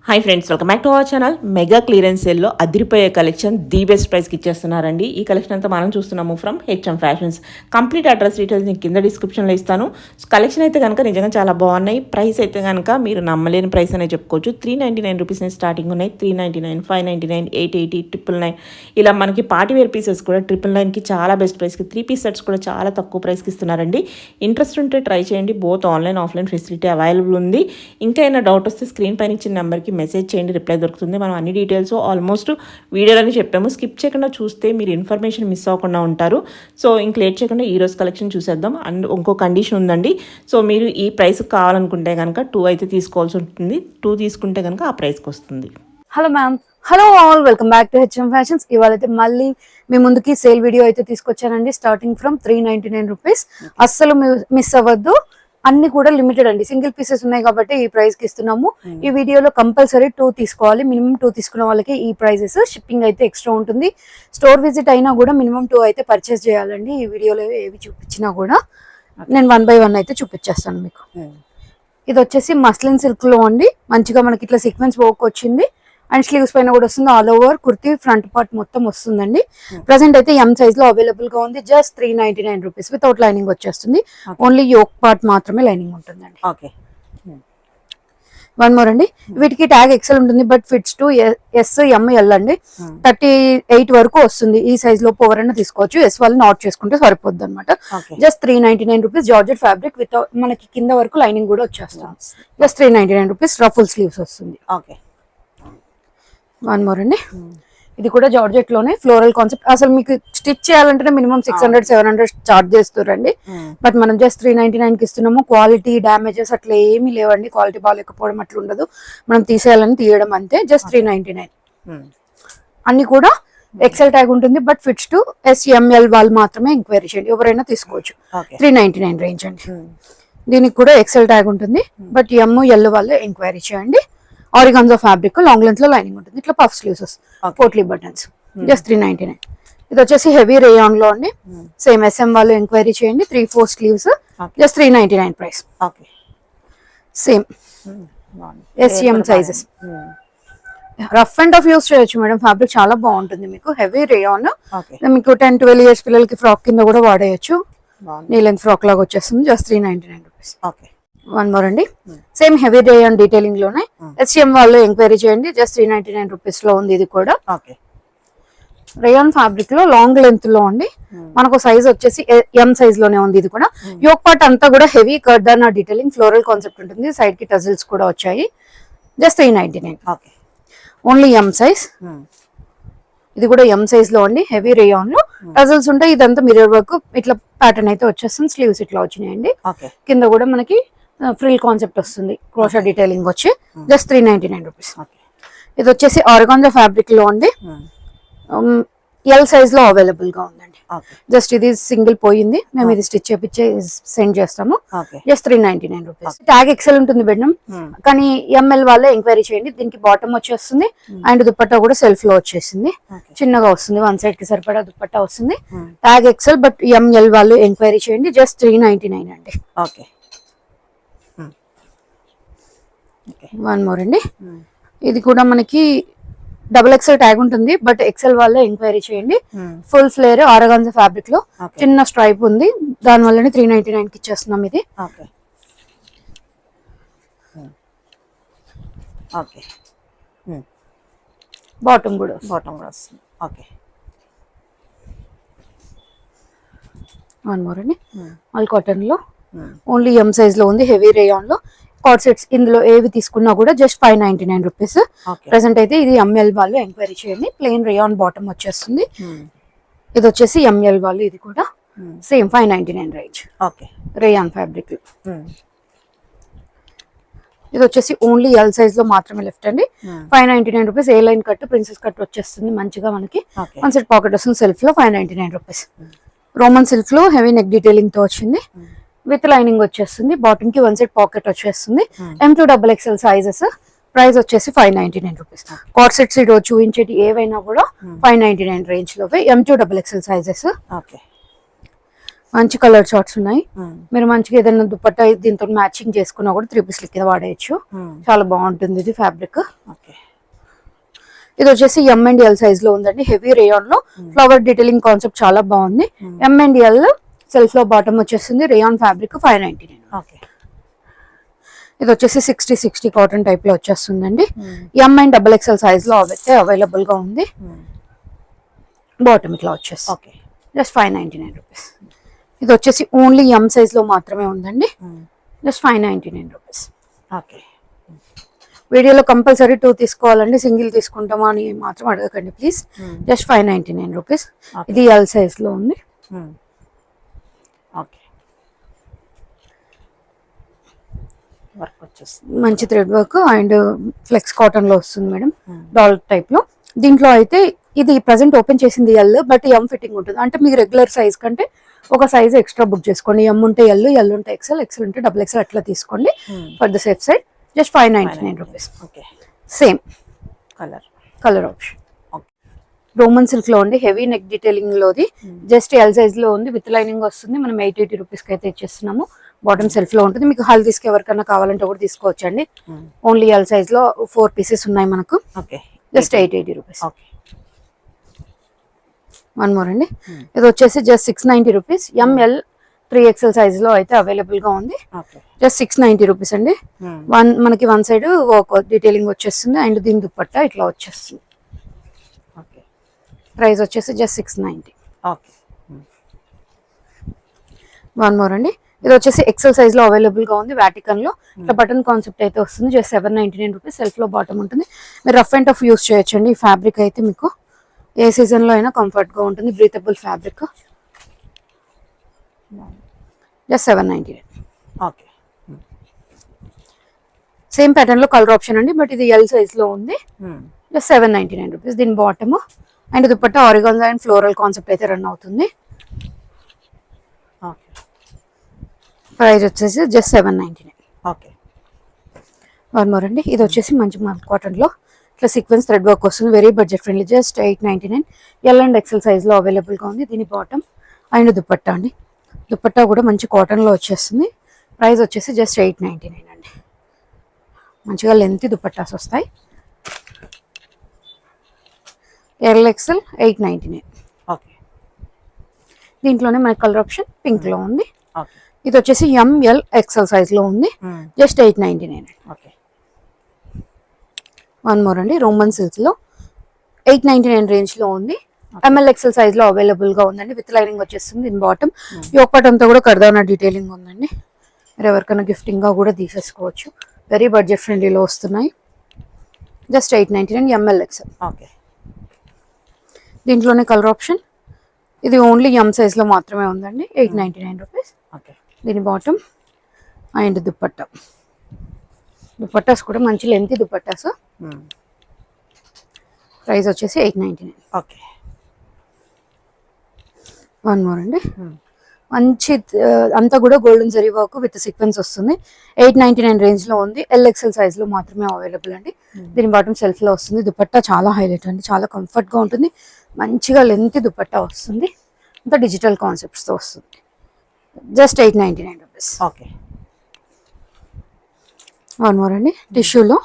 Hi friends, welcome back to our channel. Mega clearance సేల్లో అదిరిపోయే collection the best ప్రైస్కి ఇచ్చేస్తున్నారండి. ఈ కలెక్షన్ అంతా మనం చూస్తున్నాము from HM fashions. Complete address details నేను కింద డిస్క్రిప్షన్లో ఇస్తాను. కలెక్షన్ అయితే కనుక నిజంగా చాలా బాగున్నాయి. ప్రైస్ అయితే కనుక మీరు నమ్మలేని ప్రైస్ అనే చెప్పుకోవచ్చు. 399 రూపీస్ నుంచి స్టార్టింగ్ ఉన్నాయి. 399, 599, 880, 999 ఇలా మనకి పార్టీ వేర్ పీసెస్ కూడా 999కి చాలా బెస్ట్ ప్రైస్కి, 3 పీస్ సెట్స్ కూడా చాలా తక్కువ ప్రైస్కి ఇస్తున్నారండి. ఇంట్రెస్ట్ ఉంటే ట్రై చేయండి. Both online offline facility available ఉంది. ఇంకా ఏమైనా డౌట్ వస్తే స్క్రీన్ పైన ఇచ్చిన నెంబర్కి మెసేజ్ చేయండి, రిప్లై దొరుకుతుంది. మనం అన్ని డీటెయిల్స్ ఆల్మోస్ట్ వీడియోలోనే చెప్పాము. స్కిప్ చేయకుండా చూస్తే మీరు ఇన్ఫర్మేషన్ మిస్ అవ్వకుండా ఉంటారు. సో ఇంక లేట్ చేయకుండా ఈరోజు కలెక్షన్ చూసేద్దాం. అండ్ ఇంకో కండిషన్ ఉందండి. సో మీరు ఈ ప్రైస్ కావాలనుకుంటే కనుక 2 అయితే తీసుకోవాల్సి ఉంటుంది. 2 తీసుకుంటే కనుక ఆ ప్రైస్కి వస్తుంది. Hello ma'am, hello all, welcome back to HM fashions. ఇవాళ అయితే మళ్ళీ మీ ముందుకి సేల్ వీడియో అయితే తీసుకొచ్చానండి. Starting from 399 rupees. అస్సలు మిస్ అవ్వద్దు. అన్ని కూడా లిమిటెడ్ అండి, సింగిల్ పీసెస్ ఉన్నాయి కాబట్టి ఈ ప్రైస్ కి ఇస్తున్నాము. ఈ వీడియోలో కంపల్సరీ 2 తీసుకోవాలి. మినిమం 2 తీసుకున్న వాళ్ళకి ఈ ప్రైజెస్. షిప్పింగ్ అయితే ఎక్స్ట్రా ఉంటుంది. స్టోర్ విజిట్ అయినా కూడా మినిమం 2 అయితే పర్చేస్ చేయాలండి. ఈ వీడియోలో ఏవి చూపించినా కూడా నేను 1 by 1 అయితే చూపించేస్తాను మీకు. ఇది వచ్చేసి మస్లిన్ సిల్క్ లో అండి. మంచిగా మనకి ఇట్లా సీక్వెన్స్ వర్క్ వచ్చింది అండ్ స్లీవ్స్ పైన కూడా వస్తుంది. All over kurti front part మొత్తం వస్తుందండి. ప్రెసెంట్ అయితే ఎం సైజ్ లో అవైలబుల్ గా ఉంది. జస్ట్ 399 రూపీస్ వితౌట్ లైనింగ్ వచ్చేస్తుంది. ఓన్లీ యోక్ పార్ట్ మాత్రమే లైనింగ్ ఉంటుందండి. వన్ మోర్ అండి, వీటికి ట్యాగ్ ఎక్సెల్ ఉంటుంది but fits to S M L అండి. 38 వరకు వస్తుంది. ఈ సైజ్ లో ఎవరైనా తీసుకోవచ్చు. ఎస్ వాళ్ళు నాట్ చేసుకుంటే సరిపోద్ది అనమాట. Just 399 rupees. Georgette fabric with మనకి కింద వరకు లైనింగ్ కూడా వచ్చేస్తుంది. Just 399 rupees. రఫుల్ స్లీవ్స్ వస్తుంది. వన్ మోర్ అండి, ఇది కూడా జార్జెట్ లోనే ఫ్లోరల్ కాన్సెప్ట్. అసలు మీకు స్టిచ్ చేయాలంటే మినిమం 600-700 చార్జ్ చేస్తారండి. బట్ మనం జస్ట్ 399 కి ఇస్తున్నాము. క్వాలిటీ డ్యామేజెస్ అట్లా ఏమీ లేవండి. క్వాలిటీ బాగాలేకపోవడం అట్లా ఉండదు. మనం తీసేయాలని తీయడం అంతే. జస్ట్ 399. అన్ని కూడా ఎక్సెల్ ట్యాగ్ ఉంటుంది బట్ ఫిట్స్ టు SML వాళ్ళు మాత్రమే ఎంక్వైరీ చేయండి. ఎవరైనా తీసుకోవచ్చు. 399 రేంజ్ అండి. దీనికి కూడా ఎక్సెల్ ట్యాగ్ ఉంటుంది బట్ ML వాళ్ళు ఎంక్వైరీ చేయండి. ఆరిగాన్జా ఫ్యాబ్రిక్, లాంగ్ లెంత్ లో లైనింగ్ ఉంటుంది. ఇట్లా puff sleeves, potli buttons. Just 399. ఇది వచ్చేసి హెవీ రేయాన్ లో అండి. సేమ్ SM వాళ్ళు ఎంక్వైరీ చేయండి. 3-4 sleeves. Just 399 price. Same SM sizes. Rough and tough use చేయొచ్చు మేడం. ఫ్యాబ్రిక్ చాలా బాగుంటుంది. మీకు హెవీ రేయాన్, మీకు 10-12 ఇయర్స్ పిల్లలకి ఫ్రాక్ కింద కూడా వాడేయచ్చు. నీ లెంత్ ఫ్రాక్ లాగా వచ్చేస్తుంది. Just 399 rupees. వన్ మోర్ అండి, సేమ్ హెవీ రేయాన్ డీటెయిలింగ్ లోనే SM వాళ్ళు ఎంక్వైరీ చేయండి. జస్ట్ 399 రూపీస్ లో ఉంది. ఇది కూడా రేయాన్ ఫ్యాబ్రిక్ లో లాంగ్ లెంత్ లో అండి. మనకు సైజ్ వచ్చేసి M సైజ్ లోనే ఉంది. ఇది కూడా యోక్ పార్ట్ అంతా కూడా heavy kardana detailing, floral concept ఉంటుంది. సైడ్ కి టజిల్స్ కూడా వచ్చాయి. జస్ట్ 399. Only M size. ఇది కూడా M సైజ్ లో అండి. హెవీ రేయాన్ లో టజిల్స్ ఉంటాయి. ఇదంతా మిర్రర్ వర్క్ ఇట్లా ప్యాటర్న్ అయితే వచ్చేస్తుంది. స్లీవ్స్ ఇట్లా వచ్చినాయండి. కింద కూడా మనకి ఫ్రిల్ కాన్సెప్ట్ వస్తుంది. క్రోషా డీటెయిలింగ్ వచ్చి జస్ట్ 399 రూపీస్. ఇది వచ్చేసి ఆర్గాన్జా ఫ్యాబ్రిక్ లో అండి. L సైజ్ లో అవైలబుల్ గా ఉందండి. జస్ట్ ఇది సింగిల్ పోయింది. మేము ఇది స్టిచ్ చేపించి సెండ్ చేస్తాము. Just 399 rupees. ట్యాగ్ ఎక్సెల్ ఉంటుంది మేడం, కానీ ML వాళ్ళే ఎంక్వైరీ చేయండి. దీనికి బాటమ్ వచ్చేస్తుంది అండ్ దుపట్టా కూడా సెల్ఫ్ లో వచ్చేసింది. చిన్నగా వస్తుంది. 1 సైడ్ కి సరిపడా దుపట్టా వస్తుంది. ట్యాగ్ ఎక్సెల్ బట్ ML వాళ్ళు ఎంక్వైరీ చేయండి. జస్ట్ 399 అండి. వన్ మోర్ అండి, ఇది కూడా మనకి XXL ట్యాగ్ ఉంటుంది బట్ ఎక్సెల్ వాళ్ళే ఎంక్వైరీ చేయండి. ఫుల్ ఫ్లేర్ ఆర్గాన్జా ఫ్యాబ్రిక్ లో చిన్న స్ట్రైప్ ఉంది. దాని వల్లనే 399 కి ఇచ్చేస్తున్నాం. ఇది బాటమ్ కూడా వస్తుంది. వన్ మోర్ అండి, ఆల్ కాటన్ లో ఓన్లీ M సైజ్ లో ఉంది. హెవీ రేయాన్ లో కార్డ్ సెట్స్. ఇందులో ఏవి తీసుకున్నా కూడా జస్ట్ 599 రూపీస్. ప్రెసెంట్ అయితే ఇది ML వాళ్ళు ఎంక్వైరీ చేయండి. ప్లెయిన్ రేయాన్ బాటమ్ వచ్చేస్తుంది. ఇది వచ్చేసి ML వాళ్ళు. ఇది కూడా సేమ్ 599 రేంజ్. Rayon fabric. ఇది వచ్చేసి ఓన్లీ L సైజ్ లో మాత్రమే లెఫ్ట్ అండి. 599 రూపీస్. ఏ లైన్ కట్, ప్రిన్సెస్ కట్ వచ్చేస్తుంది. మంచిగా మనకి 1 సెట్ పాకెట్ వస్తుంది. సెల్ఫ్ లో 599 రూపీస్. రోమన్ సిల్క్ లో హెవీ నెక్ డీటెయిలింగ్ తో వచ్చింది. విత్ లైనింగ్ వచ్చేస్తుంది. బాటమ్ కి 1 సెట్ పాకెట్ వచ్చేస్తుంది. M2XXL sizes. ప్రైస్ వచ్చేసి 599 రూపీస్. కార్డ్ సెట్స్ ఈ రోజు చూపించేటి ఏవైనా కూడా 599 రేంజ్ లో. M2XXL sizes. మంచి కలర్ షార్ట్స్ ఉన్నాయి. మీరు మంచిగా ఏదైనా దుపట్టా దీంతో మ్యాచింగ్ చేసుకున్నా కూడా 3 పీస్ కింద వాడేయచ్చు. చాలా బాగుంటుంది ఇది ఫ్యాబ్రిక్. ఓకే. ఇది వచ్చేసి M&L సైజ్ లో ఉందండి. హెవీ రేయాన్ లో ఫ్లవర్ డీటెయిలింగ్ కాన్సెప్ట్ చాలా బాగుంది. M&L సెల్ఫ్ లో బాటమ్ వచ్చేస్తుంది. Rayon fabric 599. ఓకే. ఇది వచ్చేసి 60 కాటన్ టైప్ లో వచ్చేస్తుందండి. M అండ్ XXL సైజ్ లో అయితే అవైలబుల్ గా ఉంది. బాటమ్ ఇట్లా వచ్చేస్తుంది. ఓకే. Just 599 rupees. ఇది వచ్చేసి ఓన్లీ M సైజ్ లో మాత్రమే ఉందండి. Just 599 rupees. ఓకే. వీడియోలో కంపల్సరీ 2 తీసుకోవాలండి. సింగిల్ తీసుకుంటామా అని మాత్రం అడగకండి ప్లీజ్. Just 599 rupees. ఇది L సైజ్ లో ఉంది. ఓకే. వర్క్ వచ్చేస్తుంది. మంచి thread work and flex cotton లో వస్తుంది మేడం. డాల్ టైప్ లో. దీంట్లో అయితే ఇది ప్రెసెంట్ ఓపెన్ చేసింది L, బట్ M ఫిట్టింగ్ ఉంటుంది. అంటే మీకు రెగ్యులర్ సైజ్ కంటే ఒక సైజ్ ఎక్స్ట్రా బుక్ చేసుకోండి. M ఉంటే L ఉంటే XL ఉంటే XXL అట్లా తీసుకోండి for the safe side. Just 599 rupees. Okay. Same colour option. Roman silk లో ఉంది. హెవీ నెక్ డీటెయిలింగ్ లోది. జస్ట్ L సైజ్ లో ఉంది. విత్ లైనింగ్ వస్తుంది. మనం 880 రూపీస్ కి అయితే ఇచ్చేస్తున్నాము. బాటమ్ సెల్ఫ్ లో ఉంటుంది. మీకు హల్దీస్కి ఎవరికైనా కావాలంటే కూడా తీసుకోవచ్చండి. ఓన్లీ L సైజ్ లో 4 పీసెస్ ఉన్నాయి మనకు. Just 880 rupees. వన్ మోర్ అండి. ఇది వచ్చేసి just 690 rupees. ML 3XL size లో అయితే అవైలబుల్ గా ఉంది. జస్ట్ 690 రూపీస్ అండి. మనకి వన్ సైడ్ డీటెయిలింగ్ వచ్చేస్తుంది అండ్ దీని దుపట్టా ఇట్లా వచ్చేస్తుంది. ప్రైస్ వచ్చేసి జస్ట్ 690. వన్ మోర్ అండి. ఇది వచ్చేసి XL సైజ్ లో అవైలబుల్ గా ఉంది. వాటికన్ లో ఇట్లా బటన్ కాన్సెప్ట్ అయితే వస్తుంది. Just 799 rupees. సెల్ఫ్ లో బాటమ్ ఉంటుంది. మీరు రఫ్ అండ్ టఫ్ యూస్ చేయొచ్చండి. ఈ ఫ్యాబ్రిక్ అయితే మీకు ఏ సీజన్ లో అయినా కంఫర్ట్ గా ఉంటుంది. Breathable fabric. Just 799. Okay. Same pattern లో కలర్ ఆప్షన్ అండి, బట్ ఇది L సైజ్ లో ఉంది. Just 799 rupees. దీని bottom and dupatta organza and floral concept అయితే రన్ అవుతుంది. ప్రైస్ వచ్చేసి జస్ట్ 799. ఓకే. వన్ మోర్ అండి. ఇది వచ్చేసి మంచి మల్ కాటన్ లో ఇట్లా సీక్వెన్స్ థ్రెడ్ వర్క్ వస్తుంది. Very budget friendly. Just 899. L and XL size లో అవైలబుల్ గా ఉంది. దీని బాటమ్ అండ్ దుపట్టా అండి. దుపట్టా కూడా మంచి కాటన్ లో వచ్చేస్తుంది. ప్రైస్ వచ్చేసి జస్ట్ 899 అండి. మంచిగా లెంత్ దుపట్టాస్ వస్తాయి. LXL 899. ఓకే. దీంట్లోనే మనకి కలర్ ఆప్షన్ పింక్ లో ఉంది. ఇది వచ్చేసి ML XL సైజ్ లో ఉంది. జస్ట్ 899. ఓకే. వన్ మోర్ అండి. రోమన్ సిల్క్ లో 899 రేంజ్ లో ఉంది. ML XL సైజ్ లో అవైలబుల్ గా ఉందండి. విత్ లైనింగ్ వచ్చేస్తుంది. దీని బాటమ్ యోక్ పార్ట్ అంతా కూడా కర్దానా డీటెయిలింగ్ ఉందండి. మీరు ఎవరికైనా గిఫ్టింగ్ గా కూడా తీసేసుకోవచ్చు. వెరీ బడ్జెట్ ఫ్రెండ్లీలో వస్తున్నాయి. Just 899 ML XL. ఓకే. దీంట్లోనే కలర్ ఆప్షన్. ఇది ఓన్లీ M సైజ్ లో మాత్రమే ఉందండి. 899 రూపీస్. ఓకే. దీని బాటమ్ అండ్ దుపట్టా. దుపట్టాస్ కూడా మంచి లెంత్ దుపట్టాస్. ప్రైస్ వచ్చేసి 899. ఓకే. వన్ మోర్ అండి. మంచి అంతా కూడా golden zari work with sequence వస్తుంది. 899 రేంజ్ లో ఉంది. LXL సైజ్ లో మాత్రమే అవైలబుల్ అండి. దీని బాటమ్ సెల్ఫ్ లో వస్తుంది. దుపట్టా చాలా హైలైట్ అండి. చాలా కంఫర్ట్ గా ఉంటుంది. మంచిగా లెంత్ దుపట్టా వస్తుంది. అంతా డిజిటల్ కాన్సెప్ట్స్ తో వస్తుంది. Just 899 rupees. Okay. One more అండి. టిష్యూలో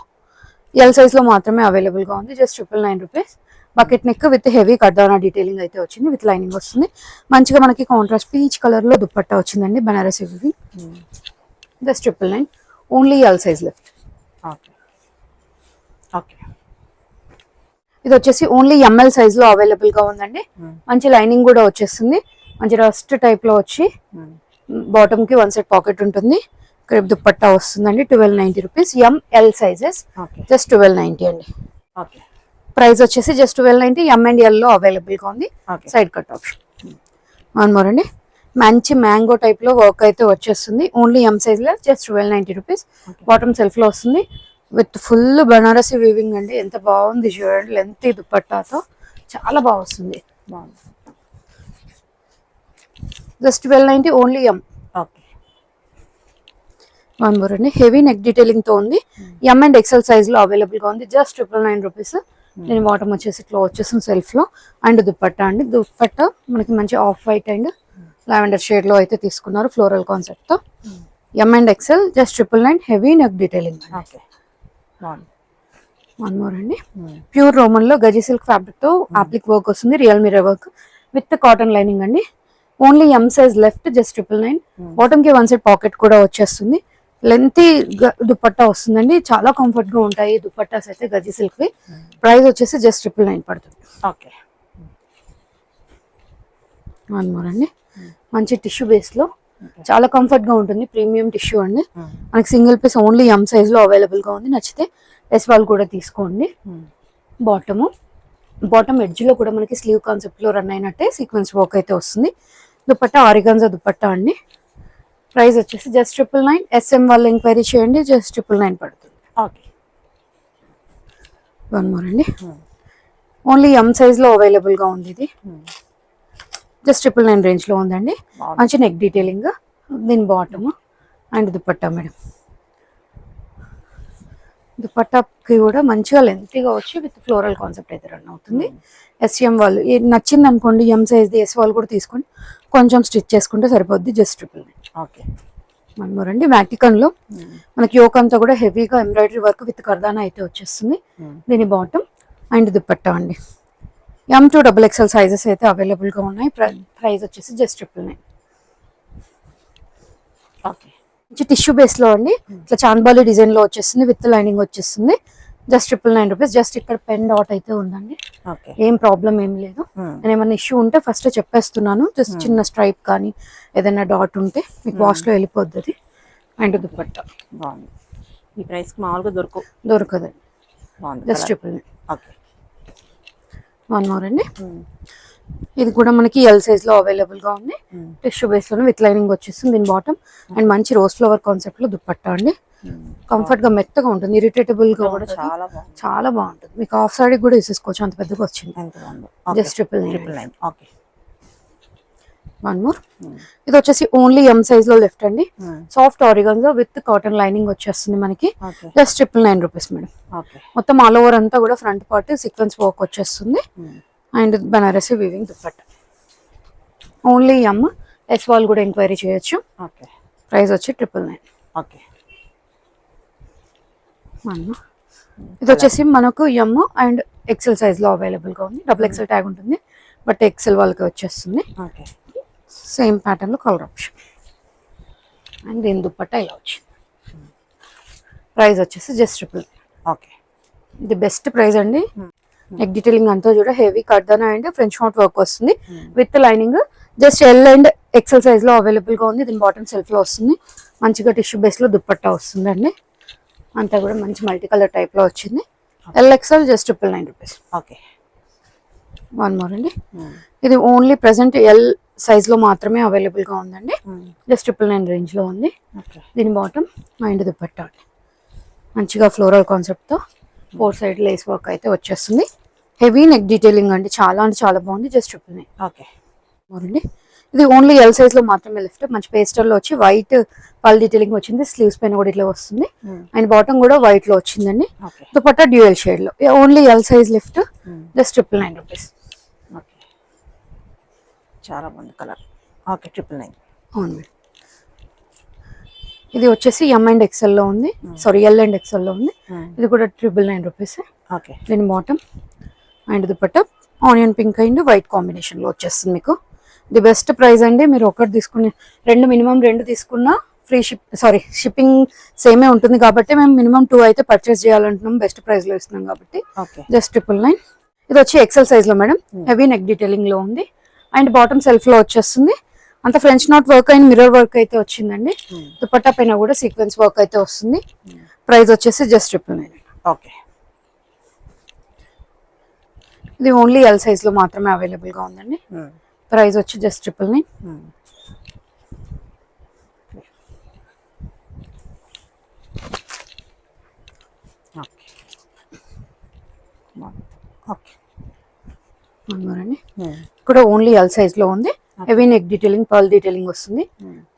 L సైజ్ లో మాత్రమే అవైలబుల్ గా ఉంది. Just 999 rupees. Bucket neck with heavy kardana detailing అయితే వచ్చింది. విత్ లైనింగ్ వస్తుంది. మంచిగా మనకి కాంట్రాస్ట్ పీచ్ కలర్ లో దుపట్టా వచ్చిందండి. బనారస్ ఇవి. Just 999. Only L size left. Okay. Okay. ఇది వచ్చేసి ఓన్లీ ML సైజ్ లో అవైలబుల్ గా ఉందండి. మంచి లైనింగ్ కూడా వచ్చేస్తుంది. మంచి రస్ట్ టైప్ లో వచ్చి బాటమ్ కి వన్ సైడ్ పాకెట్ ఉంటుంది. క్రేప్ దుపట్టా వస్తుందండి. 1290 రూపీస్. ML sizes. జస్ట్ 1290 అండి. ఓకే. ప్రైస్ వచ్చేసి జస్ట్ 1290. M అండ్ L లో అవైలబుల్ గా ఉంది. Side cut option. One more అండి. మంచి మ్యాంగో టైప్ లో వర్క్ అయితే వచ్చేస్తుంది. ఓన్లీ M సైజ్ లో జస్ట్ 1290 రూపీస్. బాటమ్ సెల్ఫ్ లో వస్తుంది. విత్ ఫుల్ బనారసి వీవింగ్ అండి. ఎంత బాగుంది చూడండి. లెంత్ దుపట్టాతో చాలా బాగా వస్తుంది. Just 1290 only M. Okay. One more అండి. హెవీ నెక్ డీటెయిలింగ్ తో ఉంది. M అండ్ XL సైజ్ లో అవైలబుల్ గా ఉంది. Just 999 rupees. దీని బాటమ్ వచ్చేసి ఇట్లా వచ్చేస్తుంది సెల్ఫ్ లో అండ్ దుపట్టా అండి. దుపట్టా మనకి మంచి off white and lavender shade లో అయితే తీసుకున్నారు ఫ్లోరల్ కాన్సెప్ట్ తో. M&XL just 999 heavy neck detailing. Okay బాగుంది. వన్ మోర్ అండి, ప్యూర్ రోమన్ లో గజి సిల్క్ ఫ్యాబ్రిక్ తో అప్లిక్ వర్క్ వస్తుంది, real mirror work with cotton lining అండి. Only M size left just 999. Bottom కి వన్ సైడ్ పాకెట్ కూడా వచ్చేస్తుంది. లెంతీ దుపట్టా వస్తుందండి, చాలా కంఫర్ట్ గా ఉంటాయి దుపట్టాస్ అయితే గజి సిల్క్ వి. ప్రైస్ వచ్చేసి జస్ట్ 999 పడుతుంది. ఓకే వన్ మోర్ అండి, మంచి టిష్యూ బేస్ లో చాలా కంఫర్ట్ గా ఉంటుంది, ప్రీమియం టిష్యూ అండి. మనకి single piece only M size లో అవైలబుల్ గా ఉంది. నచ్చితే ఎస్ వాళ్ళు కూడా తీసుకోండి. బాటమ్ ఎడ్జ్ లో కూడా మనకి స్లీవ్ కాన్సెప్ట్ లో రన్ అయినట్టే సీక్వెన్స్ వర్క్ అయితే వస్తుంది. దుపట్టా ఆరిగాన్జా దుపట్టా అండి. ప్రైస్ వచ్చేసి జస్ట్ 999. SM వాళ్ళు ఎంక్వైరీ చేయండి, జస్ట్ 999 పడుతుంది. ఓకే వన్ మోర్ అండి, ఓన్లీ M సైజ్ లో అవైలబుల్ గా ఉంది. ఇది జస్ట్ 999 రేంజ్ లో ఉందండి. మంచి నెక్ డీటెయిలింగ్, దీని బాటమ్ అండ్ దుపట్టా మేడం. దుపట్టాకి కూడా మంచిగా లెంతీగా వచ్చి విత్ ఫ్లోరల్ కాన్సెప్ట్ అయితే రన్ అవుతుంది. SM వాళ్ళు నచ్చింది అనుకోండి, M సైజ్ ది S వాళ్ళు కూడా తీసుకొని కొంచెం స్టిచ్ చేసుకుంటే సరిపోద్ది. జస్ట్ 999. ఓకే వన్ మోర్ అండి, వ్యాటికన్ లో మనకి యోక్ అంతా కూడా హెవీగా ఎంబ్రాయిడరీ వర్క్ విత్ కర్దానా అయితే వచ్చేస్తుంది. దీని బాటమ్ అండ్ దుపట్టా అండి. M to XXL సైజెస్ అయితే అవైలబుల్ గా ఉన్నాయి. ప్రైస్ వచ్చేసి జస్ట్ 999. ఓకే టిష్యూ బేస్ లో అండి, ఇట్లా చాంద్బాలి డిజైన్ లో వచ్చేస్తుంది, విత్ లైనింగ్ వచ్చేస్తుంది. Just 999 rupees. జస్ట్ ఇక్కడ పెన్ డాట్ అయితే ఉందండి, ఓకే ఏం ప్రాబ్లం ఏం లేదు. నేను ఏమైనా ఇష్యూ ఉంటే ఫస్ట్ చెప్పేస్తున్నాను. జస్ట్ చిన్న స్ట్రైప్ కానీ ఏదైనా డాట్ ఉంటే మీకు వాష్ లో వెళ్ళిపోద్ది అది. అండ్ దుపట్టా బాగుంది. ఈ ప్రైస్ కి మామూలుగా దొరకదండి. బాగుంది. జస్ట్ 999. ఓకే వన్ మోర్ అండి, ఇది కూడా మనకి L సైజ్ లో అవైలబుల్ గా ఉంది. టిష్యూ బేస్ లోనే విత్ లైనింగ్ వచ్చేస్తుంది. దీని బాటమ్ అండ్ మంచి రోజ్ ఫ్లవర్ కాన్సెప్ట్ లో దుపట్టా అండి. కంఫర్ట్ గా మెత్తగా ఉంటుంది, ఇరిటేటబుల్ గా కూడా చాలా బాగుంది. చాలా బాగుంటుంది. మీకు హాఫ్ సారీ కూడా వేసేసుకోవచ్చు, అంత పెద్దగా వచ్చింది. ఎంత బాగుంది. జస్ట్ 999. ఓకే వన్ మోర్, ఇది వచ్చేసి ఓన్లీ M సైజ్ లో లెఫ్ట్ అండి. సాఫ్ట్ ఆరిగన్జా విత్ కాటన్ లైనింగ్ వచ్చేస్తుంది మనకి. Okay just 999 rupees madam. Okay మొత్తం ఆల్ ఓవర్ అంతా కూడా ఫ్రంట్ పార్ట్ సీక్వెన్స్ వర్క్ వచ్చేస్తుంది. And Banarasi weaving dupatta. Only M. S వాళ్ళు కూడా ఎంక్వైరీ చేయొచ్చు. ఓకే ప్రైస్ వచ్చి 999. ఓకే ఇది వచ్చేసి మనకు M అండ్ XL సైజ్ లో అవైలబుల్ గా ఉంది. XXL ట్యాగ్ ఉంటుంది, బట్ XL వాళ్ళకి వచ్చేస్తుంది. ఓకే సేమ్ ప్యాటర్న్ లో కలర్ ఆప్షన్ అండ్ దీని దుపట్టా ఇలా వచ్చింది. ప్రైస్ వచ్చేసి జస్ట్ 999. ఓకే ఇది బెస్ట్ ప్రైస్ అండి. నెక్ డీటెయిలింగ్ అంతా కూడా heavy kardana and French knot work వస్తుంది with lining. Just L and XL size లో అవైలబుల్ గా ఉంది. దీని బాటమ్ సెల్ఫ్ లో వస్తుంది. మంచిగా టిష్యూ బేస్ లో దుపట్టా వస్తుంది అండి. అంతా కూడా మంచి మల్టీ కలర్ టైప్ లో వచ్చింది. LXL just 999 rupees. Okay one more అండి, ఇది ఓన్లీ ప్రెసెంట్ L సైజ్ లో మాత్రమే అవైలబుల్ గా ఉందండి. జస్ట్ 999 రేంజ్ లో ఉంది. దీని బాటమ్ అండ్ దుపట్టా అండి. మంచిగా ఫ్లోరల్ కాన్సెప్ట్ తో 4 సైడ్ లేస్ వర్క్ అయితే వచ్చేస్తుంది. హెవీ నెక్ డీటెయిలింగ్ అండి, చాలా అంటే చాలా బాగుంది. జస్ట్ 999. ఓకే అండి, ఇది ఓన్లీ L సైజ్ లో మాత్రమే లెఫ్ట్. మంచి పేస్టల్ లో వచ్చి వైట్ పల్ డీటెయిలింగ్ వచ్చింది. స్లీవ్స్ పైన కూడా ఇట్లా వస్తుంది. అండ్ బాటమ్ కూడా వైట్ లో వచ్చిందండి. దుపట్టా డ్యూయల్ షేడ్ లో. Only L size left. Just 999 rupees. Okay చాలా బాగుంది కలర్. ఓకే 999. అవును మేడం, ఇది వచ్చేసి M అండ్ XL లో ఉంది. సారీ L అండ్ XL లో ఉంది. ఇది కూడా 999 రూపీస్. ఓకే దీని bottom and dupatta onion pink and white combination లో వచ్చేస్తుంది మీకు. ది బెస్ట్ ప్రైస్ అండి. మీరు ఒకటి తీసుకుని మినిమం రెండు తీసుకున్నా ఫ్రీ షిప్పింగ్ సేమే ఉంటుంది కాబట్టి మేము మినిమం 2 అయితే పర్చేస్ చేయాలంటున్నాం. బెస్ట్ ప్రైస్ లో ఇస్తున్నాం కాబట్టి జస్ట్ 999. ఇది వచ్చి XL సైజ్ లో మేడం, హెవీ నెక్ డీటెయిలింగ్ లో ఉంది. అండ్ బాటమ్ సెల్ఫ్ లో వచ్చేస్తుంది. అంత French knot work and mirror work అయితే వచ్చిందండి. దుపట్టా పైన కూడా సీక్వెన్స్ వర్క్ అయితే వస్తుంది. ప్రైస్ వచ్చేసి జస్ట్ 999. ఓకే ఇది ఓన్లీ L సైజ్ లో మాత్రమే అవైలబుల్ గా ఉందండి. ప్రైస్ వచ్చి జస్ట్ 999. ఓకే ఓకే అండి, ఇక్కడ ఓన్లీ L సైజ్ లో ఉంది. Heavy neck detailing, pearl detailing వస్తుంది.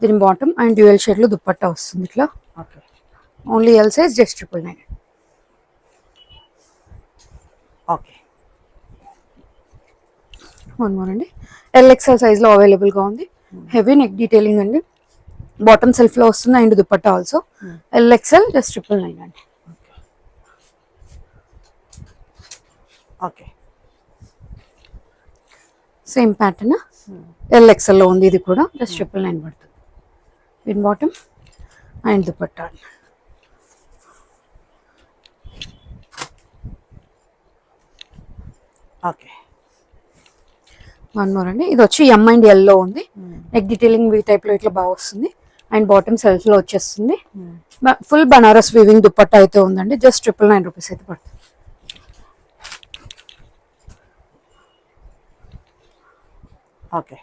దీని బాటమ్ అండ్ డ్యూయల్ షేడ్ లో దుపట్టా వస్తుంది ఇట్లా. Okay only L size just 999. Okay one more అండి, LXL సైజ్ లో అవైలబుల్ గా ఉంది. హెవీ నెక్ డీటెయిలింగ్ అండి, బాటమ్ సెల్ఫ్ లో వస్తుంది and dupatta also LXL just 999 అండి. ఓకే. సేమ్ ప్యాటర్న్ LXL లో ఉంది, ఇది కూడా జస్ట్ 999 పడుతుంది. దీని bottom and dupatta. Okay. One more అండి, ఇది వచ్చి M అండ్ L లో ఉంది. నెక్ డీటెయిలింగ్ వీ టైప్ లో ఇట్లా బాగా వస్తుంది అండ్ బాటమ్ సెల్ఫ్ లో వచ్చేస్తుంది. ఫుల్ బనారస్ వీవింగ్ దుపట్టా అయితే ఉందండి, జస్ట్ 999 రూపీస్ అయితే పడుతుంది. ఓకే.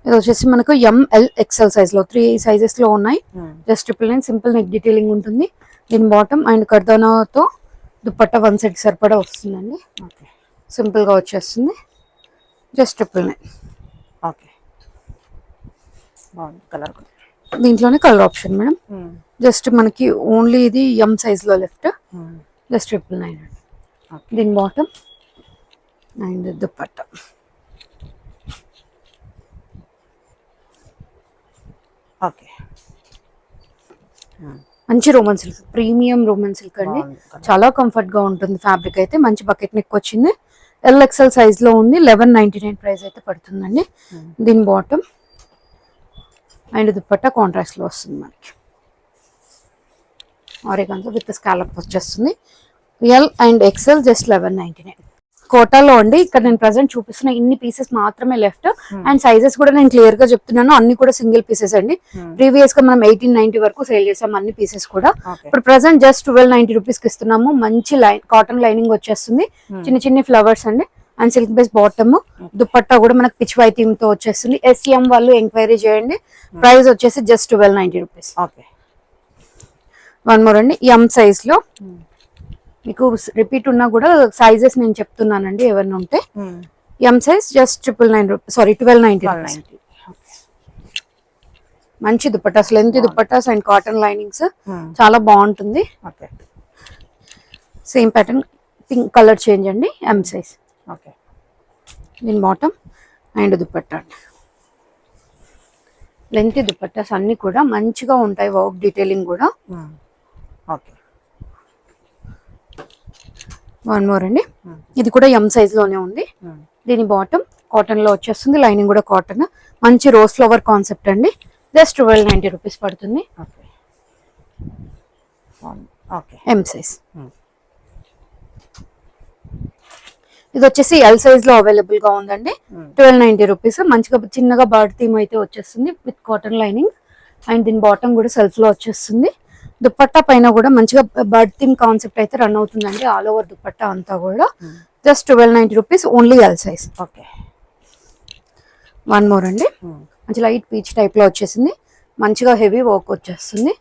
ఇది వచ్చేసి మనకు ML XL సైజ్ లో 3 సైజెస్ లో ఉన్నాయి. జస్ట్ 999 సింపుల్ నెక్ డీటెయిలింగ్ ఉంటుంది. దీని బాటమ్ అండ్ కర్దానాతో దుపట్టా వన్ సెట్ సరిపడా వస్తుందండి. ఓకే. సింపుల్ గా వచ్చేస్తుంది, జస్ట్ 999. ఓకే. బాగుంది కలర్ కూడా. దీంట్లోనే కలర్ ఆప్షన్ మేడం, జస్ట్ మనకి ఓన్లీ ఇది M సైజ్ లో లెఫ్ట్, జస్ట్ 999 అండి. దీని బాటమ్ అండ్ దుపట్టా. ఓకే. మంచి Roman silk, premium Roman silk అండి, చాలా కంఫర్ట్ గా ఉంటుంది. ఫ్యాబ్రిక్ అయితే మంచి బకెట్ నెక్ వచ్చింది, LXL సైజ్ లో ఉంది. 1199 ప్రైస్ అయితే పడుతుందండి. దీని బాటమ్ అండ్ దుపట్టా కాంట్రాస్ట్ లో వస్తుంది మనకి, ఆరెగాన్తో విత్ స్కాలప్ వచ్చేస్తుంది. L and XL just 1199. కోటాలో అండి, ఇక్కడ నేను ప్రెసెంట్ చూపిస్తున్న ఇన్ని పీసెస్ మాత్రమే లెఫ్ట్ అండ్ సైజెస్ కూడా నేను క్లియర్ గా చెప్తున్నాను, అన్ని కూడా సింగిల్ పీసెస్ అండి. ప్రీవియస్ గా మనం 1890 వరకు సేల్ చేసాం అన్ని పీసెస్ కూడా. ఇప్పుడు ప్రెసెంట్ జస్ట్ 1290 రూపీస్ కి ఇస్తున్నాము. మంచి కాటన్ లైనింగ్ వచ్చేస్తుంది, చిన్న చిన్న ఫ్లవర్స్ అండి and silk base bottom. Dupatta కూడా మనకు పిచ్ వై థీమ్ తో వచ్చేస్తుంది. SCM వాళ్ళు ఎంక్వైరీ చేయండి. ప్రైస్ వచ్చేసి జస్ట్ 1290 రూపీస్. వన్ మోర్ అండి, M సైజ్ లో మీకు రిపీట్ ఉన్నా కూడా సైజెస్ నేను చెప్తున్నానండి ఏమన్నా ఉంటే. M size just 999 rupees, sorry 1290. మంచి dupattas, length dupattas and cotton linings చాలా బాగుంటుంది. Same pattern, pink colour change అండి, M సైజ్. దీని బాటమ్ అండ్ దుపట్టా అండి. లెంత్ దుపట్టాస్ అన్ని కూడా మంచిగా ఉంటాయి, వర్క్ డీటెయిలింగ్ కూడా. వన్ మోర్ అండి, ఇది కూడా M సైజ్ లోనే ఉంది. దీని బాటమ్ కాటన్ లో వచ్చేస్తుంది, లైనింగ్ కూడా కాటన్. మంచి రోజ్ ఫ్లవర్ కాన్సెప్ట్ అండి, జస్ట్ 1290 రూపీస్ పడుతుంది. M size. ఇది వచ్చేసి L సైజ్ లో అవైలబుల్ గా ఉందండి, 1290 రూపీస్. మంచిగా చిన్నగా బర్డ్ థీమ్ అయితే వచ్చేస్తుంది విత్ కాటన్ లైనింగ్ అండ్ దీని బాటమ్ కూడా సెల్ఫ్ లో వచ్చేస్తుంది. దుపట్టా పైన కూడా మంచిగా బర్డ్ థీమ్ కాన్సెప్ట్ అయితే రన్ అవుతుందండి, ఆల్ ఓవర్ దుపట్టా అంతా కూడా. Just 1290 rupees, only L size. One more అండి, మంచి లైట్ పీచ్ టైప్ లో వచ్చేసింది, మంచిగా హెవీ వర్క్ వచ్చేస్తుంది.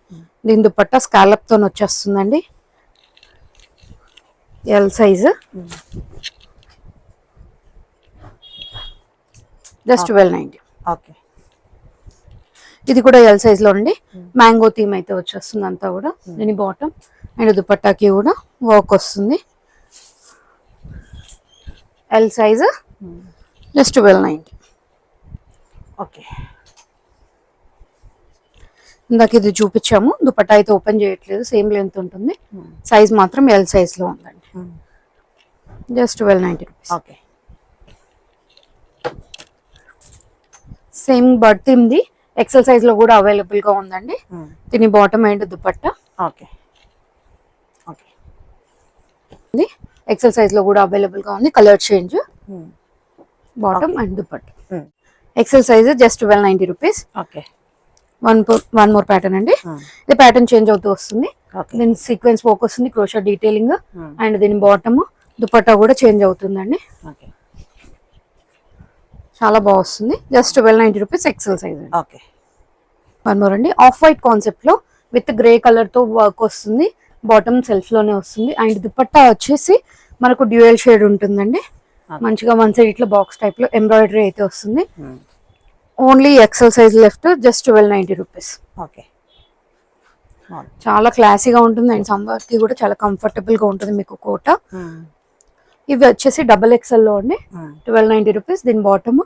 దీని దుపట్టా స్కాలప్ తో వచ్చేస్తుందండి, L సైజ్. జస్ట్ 1290. ఇది కూడా L సైజ్ లో అండి, మ్యాంగో థీమ్ అయితే వచ్చేస్తుంది అంతా కూడా. దీని బాటమ్ అండ్ దుపట్టాకి కూడా వర్క్ వస్తుంది. L size just 1290. ఇందాక ఇది చూపించాము, దుపట్టా అయితే ఓపెన్ చేయట్లేదు, సేమ్ లెంత్ ఉంటుంది. సైజ్ మాత్రం L సైజ్ లో ఉందండి, just 1290 rupees. Same bird theme the XL size లో కూడా అవైలబుల్ గా ఉందండి. దీని bottom and dupatta XL size లో కూడా అవైలబుల్ గా ఉంది, colour change. Bottom and dupatta XL size just 1290 rupees. One more pattern అండి, ఇది ప్యాటర్న్ చేంజ్ అవుతూ వస్తుంది. దీని సీక్వెన్స్ వర్క్ వస్తుంది, క్రోషా డీటెయిలింగ్ అండ్ దీని బాటమ్ దుపట్టా కూడా చేంజ్ అవుతుందండి. చాలా బాగా వస్తుంది, just 1290 rupees, XL size. One more అండి, ఆఫ్ వైట్ కాన్సెప్ట్ లో విత్ గ్రే కలర్ తో వర్క్ వస్తుంది, బాటమ్ సెల్ఫ్ లోనే వస్తుంది అండ్ దుపట్టా వచ్చేసి మనకు డ్యూయల్ షేడ్ ఉంటుందండి. మంచిగా వన్ సైడ్ ఇట్లా బాక్స్ టైప్ లో ఎంబ్రాయిడరీ అయితే వస్తుంది. Only XL size left, just 1290 rupees. చాలా క్లాసీగా ఉంటుంది అండ్ సమ్మర్ కి కూడా చాలా కంఫర్టబుల్ గా ఉంటుంది మీకు కోట. ఇవి వచ్చేసి XXL లో అండి, 1290 రూపీస్. దీని బాటమ్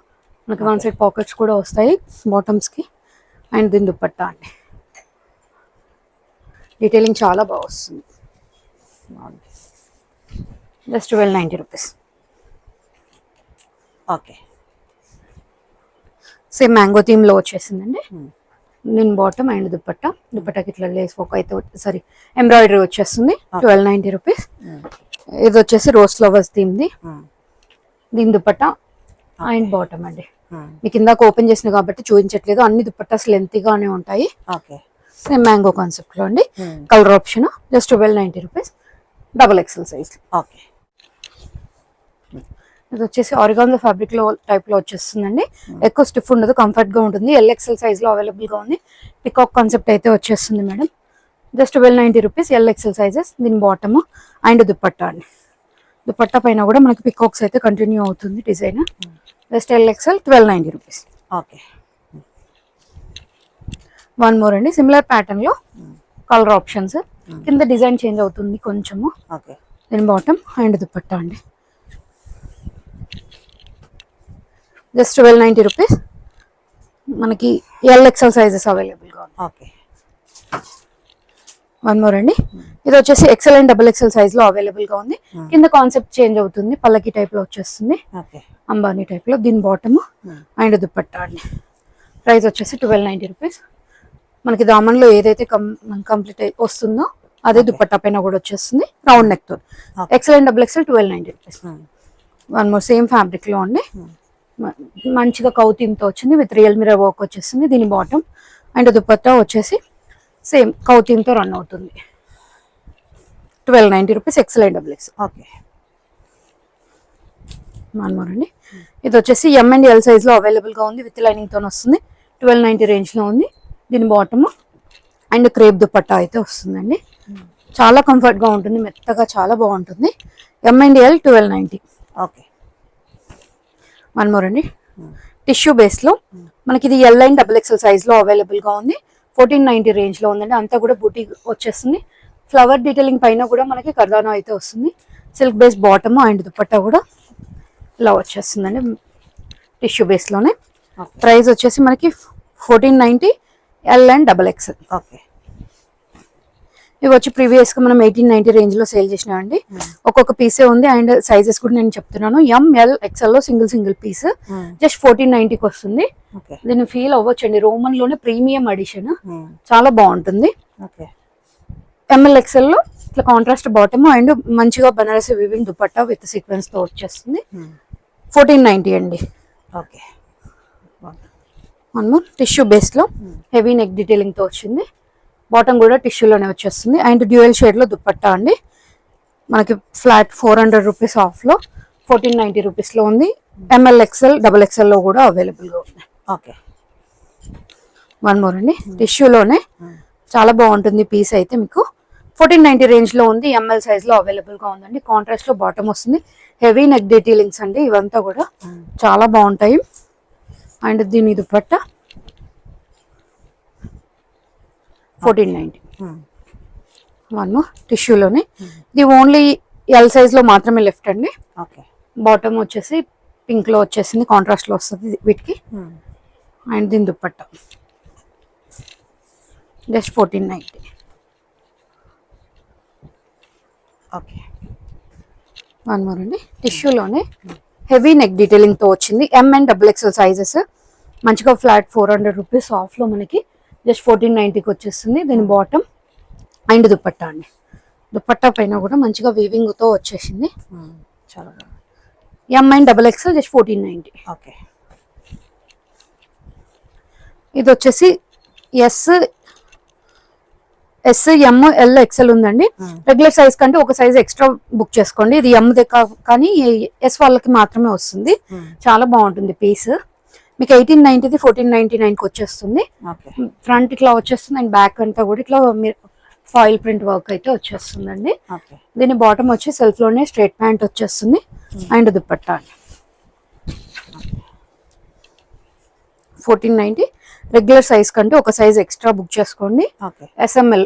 మనకి వన్ సైడ్ పాకెట్స్ కూడా వస్తాయి బాటమ్స్ కి. అండ్ దీని దుపట్టా అండి, డీటెయిలింగ్ చాలా బాగా వస్తుంది. Just 1290 rupees. Okay. Same mango theme లో వచ్చేసిందండి. దీని బాటమ్ అండ్ దుపట్టాకి ఇట్లా లేస్ వర్క్ అయితే సారీ ఎంబ్రాయిడరీ వచ్చేస్తుంది. 1290 రూపీస్. ఇది వచ్చేసి రోజ్ ఫ్లవర్స్ థీమ్ ది. దీని దుపట్టా అండ్ బాటమ్ అండి. మీకు ఇందాక ఓపెన్ చేసిన కాబట్టి చూపించట్లేదు, అన్ని దుపట్టాస్ లెంతీగానే ఉంటాయి. ఓకే. సేమ్ మ్యాంగో కాన్సెప్ట్ లో అండి. Colour option just 1290 rupees. XXL size. Okay. ఇది వచ్చేసి ఆరిగాన్జా ఫ్యాబ్రిక్ లో టైప్ లో వచ్చేస్తుందండి. ఎక్కువ స్టిఫ్ ఉండదు, కంఫర్ట్ గా ఉంటుంది. LXL సైజ్ లో అవైలబుల్ గా ఉంది. పికాక్ కాన్సెప్ట్ అయితే వచ్చేస్తుంది madam. Just 1290 rupees. LXL sizes. దీని బాటమ్ అండ్ దుపట్టా అండి. దుపట్టా పైన కూడా మనకి పికాక్స్ అయితే కంటిన్యూ అవుతుంది design. Just LXL 1290 rupees. Okay. One more అండి, సిమిలర్ ప్యాటర్న్ లో కలర్ ఆప్షన్స్. కింద డిజైన్ చేంజ్ అవుతుంది కొంచెము. ఓకే. దీని బాటమ్ అండ్ దుపట్టా అండి. Just 1290 rupees. మనకి LXL సైజెస్ అవైలబుల్ గా ఉంది. ఓకే. వన్ మోర్ అండి, ఇది వచ్చేసి XL అండ్ XXL సైజ్ లో అవైలబుల్ గా ఉంది. కింద కాన్సెప్ట్ చేంజ్ అవుతుంది, పల్లకి టైప్ లో వచ్చేస్తుంది, ఓకే. అంబానీ టైప్ లో. దీని బాటమ్ అండ్ దుపట్టా అండి. ప్రైస్ వచ్చేసి 1290 రూపీస్. మనకి దామన్ లో ఏదైతే కంప్లీట్ వస్తుందో అదే దుపట్టా పైన కూడా వచ్చేస్తుంది, రౌండ్ నెక్ తో. XL and XXL 1290 rupees. One more same fabric లో అండి, మంచిగా కౌతీమ్తో వచ్చింది, విత్ రియల్ మిర్రర్ వర్క్ వచ్చేస్తుంది. దీని బాటమ్ అండ్ దుపట్టా వచ్చేసి సేమ్ కౌతీమ్తో రన్ అవుతుంది. 1290 rupees. XL and XXL. Okay. One more అండి, ఇది వచ్చేసి M అండ్ L సైజ్ లో అవైలబుల్ గా ఉంది, విత్ లైనింగ్ తో వస్తుంది. 1290 రేంజ్ లో ఉంది. దీని బాటమ్ అండ్ క్రేప్ దుపట్టా అయితే వస్తుందండి. చాలా కంఫర్ట్ గా ఉంటుంది, మెత్తగా చాలా బాగుంటుంది. M and L 1290. Okay. One more అండి, టిష్యూ బేస్ లో మనకి ఇది L అండ్ XXL సైజ్ లో అవైలబుల్ గా ఉంది. 1490 రేంజ్ లో ఉందండి. అంతా కూడా బూటీ వచ్చేస్తుంది. ఫ్లవర్ డీటెయిలింగ్ పైన కూడా మనకి కర్దానా అయితే వస్తుంది. Silk base bottom and dupatta కూడా ఇలా వచ్చేస్తుందండి టిష్యూ బేస్ లోనే. ప్రైస్ వచ్చేసి మనకి 1490 L అండ్ XXL. ఓకే. ఇవి వచ్చి ప్రీవియస్ గా మనం 1890 రేంజ్ లో సేల్ చేసినామండి. ఒక్కొక్క పీసే ఉంది అండ్ సైజెస్ కూడా నేను చెప్తున్నాను. ML XL లో సింగిల్ పీస్ జస్ట్ 1490కి వస్తుంది. దీన్ని ఫీల్ అవ్వచ్చండి, రోమన్ లోనే ప్రీమియం అడిషన్, చాలా బాగుంటుంది. ML XL లో ఇట్లా కాంట్రాస్ట్ బాటమ్ అండ్ మంచిగా Banarasi weaving dupatta with sequence తో వచ్చేస్తుంది. 1490 అండి. ఓకే. మనము టిష్యూ బేస్ లో హెవీ నెక్ డీటెయిలింగ్ తో వచ్చింది. బాటమ్ కూడా టిష్యూలోనే వచ్చేస్తుంది అండ్ డ్యూయల్ షేడ్ లో దుపట్టా అండి. మనకి ఫ్లాట్ 400 రూపీస్ ఆఫ్ లో 1490 రూపీస్ లో ఉంది. ML XL XXL లో కూడా అవైలబుల్ గా ఉంది. ఓకే. వన్ మోర్ అండి, టిష్యూలోనే చాలా బాగుంటుంది పీస్ అయితే. మీకు 1490 రేంజ్ లో ఉంది. ML సైజ్ లో అవైలబుల్ గా ఉందండి. కాంట్రాస్ట్ లో బాటమ్ వస్తుంది. హెవీ నెక్ డీటెయిలింగ్స్ అండి ఇవంతా కూడా చాలా బాగుంటాయి. అండ్ దీని దుపట్టా 1490. వన్ టిష్యూలోనే. ఇది ఓన్లీ L సైజ్ లో మాత్రమే లెఫ్ట్ అండి. ఓకే. బాటమ్ వచ్చేసి పింక్ లో వచ్చేసింది, కాంట్రాస్ట్ లో వస్తుంది వీటికి. అండ్ దీని dupatta just 1490. Okay. One more అండి, టిష్యూలోనే హెవీ నెక్ డీటెయిలింగ్ తో వచ్చింది. M and XXL sizes. మంచిగా ఫ్లాట్ 400 రూపీస్ ఆఫ్ లో మనకి జస్ట్ 1490కి వచ్చేస్తుంది. దీని బాటమ్ అండ్ దుపట్టా అండి. దుపట్టా పైన కూడా మంచిగా వీవింగ్ తో వచ్చేసింది. చాలా బాగుంది. M and XXL just 1490. Okay. ఇది వచ్చేసి M L XL ఉందండి. రెగ్యులర్ సైజ్ కంటే ఒక సైజ్ ఎక్స్ట్రా బుక్ చేసుకోండి. ఇది M కానీ S వాళ్ళకి మాత్రమే వస్తుంది. చాలా బాగుంటుంది పీస్. మీకు 1890 1499కి వచ్చేస్తుంది. ఫ్రంట్ ఇట్లా వచ్చేస్తుంది అండ్ బ్యాక్ అంతా కూడా ఇట్లా ఫాయిల్ ప్రింట్ వర్క్ అయితే వచ్చేస్తుందండి. దీని బాటమ్ వచ్చి సెల్ఫ్ లోనే స్ట్రైట్ ప్యాంట్ వచ్చేస్తుంది అండ్ దుపట్టా 1490. రెగ్యులర్ సైజ్ కంటే ఒక సైజ్ ఎక్స్ట్రా బుక్ చేసుకోండి. SML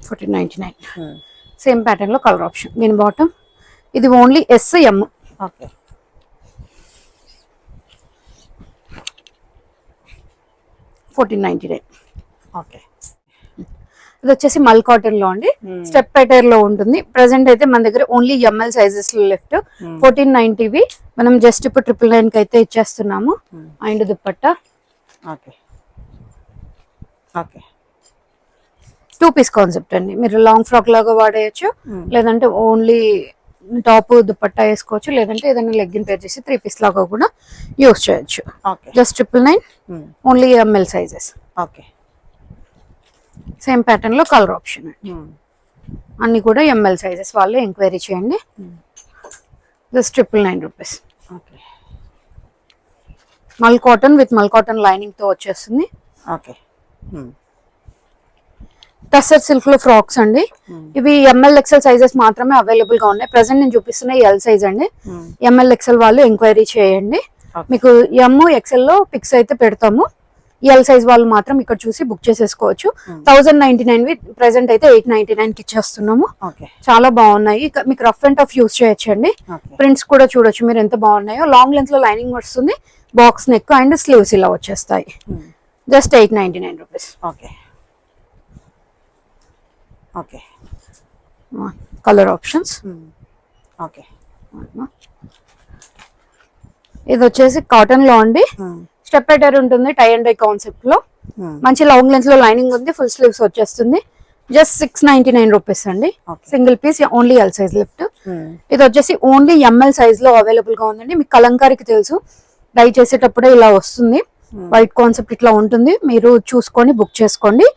1499. సేమ్ ప్యాటర్న్ లో కలర్ ఆప్షన్. దీని బాటమ్ ఇది ఓన్లీ SM. 1499. ఓకే. ఇది వచ్చేసి మల్ కాటన్ లో అండి, స్టెప్ ప్యాటర్న్ లో ఉంటుంది. ప్రెసెంట్ అయితే మన దగ్గర ఓన్లీ ఎంఎల్ సైజెస్ లో లెఫ్ట్. 1490 మనం జస్ట్ ఇప్పుడు 999 కి అయితే ఇచ్చేస్తున్నాము. And dupatta okay. Okay. 2 piece concept అండి. మీరు లాంగ్ ఫ్రాక్ లాగా వాడేయచ్చు, లేదంటే ఓన్లీ టాప్ దుపట్టా వేసుకోవచ్చు, లేదంటే ఏదైనా లెగ్గిన్ పేర్ చేసి 3 పీస్ లాగా కూడా యూస్ చేయొచ్చు. Okay. Just 999 only M L sizes. Okay. Same pattern లో కలర్ ఆప్షన్ అండి. అన్ని కూడా ఎంఎల్ సైజెస్. వాళ్ళు ఎంక్వైరీ చేయండి. Just 999 rupees. ఓకే. మల్ కాటన్ విత్ మల్ కాటన్ లైనింగ్ తో వచ్చేస్తుంది. ఓకే. టస్సర్ సిల్క్ లో ఫ్రాక్స్ అండి. ఇవి ఎంఎల్ ఎక్సెల్ సైజెస్ మాత్రమే అవైలబుల్ గా ఉన్నాయి. ప్రెసెంట్ నేను చూపిస్తున్న ఎల్ సైజ్ అండి. ఎంఎల్ ఎక్సెల్ వాళ్ళు ఎంక్వైరీ చేయండి. మీకు ఎమ్ ఎక్సెల్ లో పిక్స్ అయితే పెడతాము. ఎల్ సైజ్ వాళ్ళు మాత్రం ఇక్కడ చూసి బుక్ చేసేసుకోవచ్చు. 1099 ప్రెసెంట్ అయితే 899 కి ఇచ్చేస్తున్నాము. చాలా బాగున్నాయి. మీకు రఫ్ అండ్ టఫ్ యూస్ చేయొచ్చు అండి. ప్రింట్స్ కూడా చూడొచ్చు మీరు ఎంత బాగున్నాయో. లాంగ్ లెంత్ లో లైనింగ్ వస్తుంది, బాక్స్ నెక్ అండ్ స్లీవ్స్ ఇలా వచ్చేస్తాయి. Just 899 rupees. Okay. Okay. Colour options. Okay. ఇది వచ్చేసి కాటన్ లో అండి, స్టెప్ ప్యాటర్న్ ఉంటుంది, టై అండ్ డై కాన్సెప్ట్ లో. మంచి లాంగ్ లెంత్ లో లైనింగ్ ఉంది, ఫుల్ స్లీవ్స్ వచ్చేస్తుంది. జస్ట్ 699 రూపీస్ అండి. Single piece only L size left. ఇది వచ్చేసి ఓన్లీ ఎంఎల్ సైజ్ లో అవైలబుల్ గా ఉందండి. మీకు కలంకారీకి తెలుసు, డై చేసేటప్పుడే ఇలా వస్తుంది. వైట్ కాన్సెప్ట్ ఇట్లా ఉంటుంది. మీరు చూసుకొని బుక్ చేసుకోండి.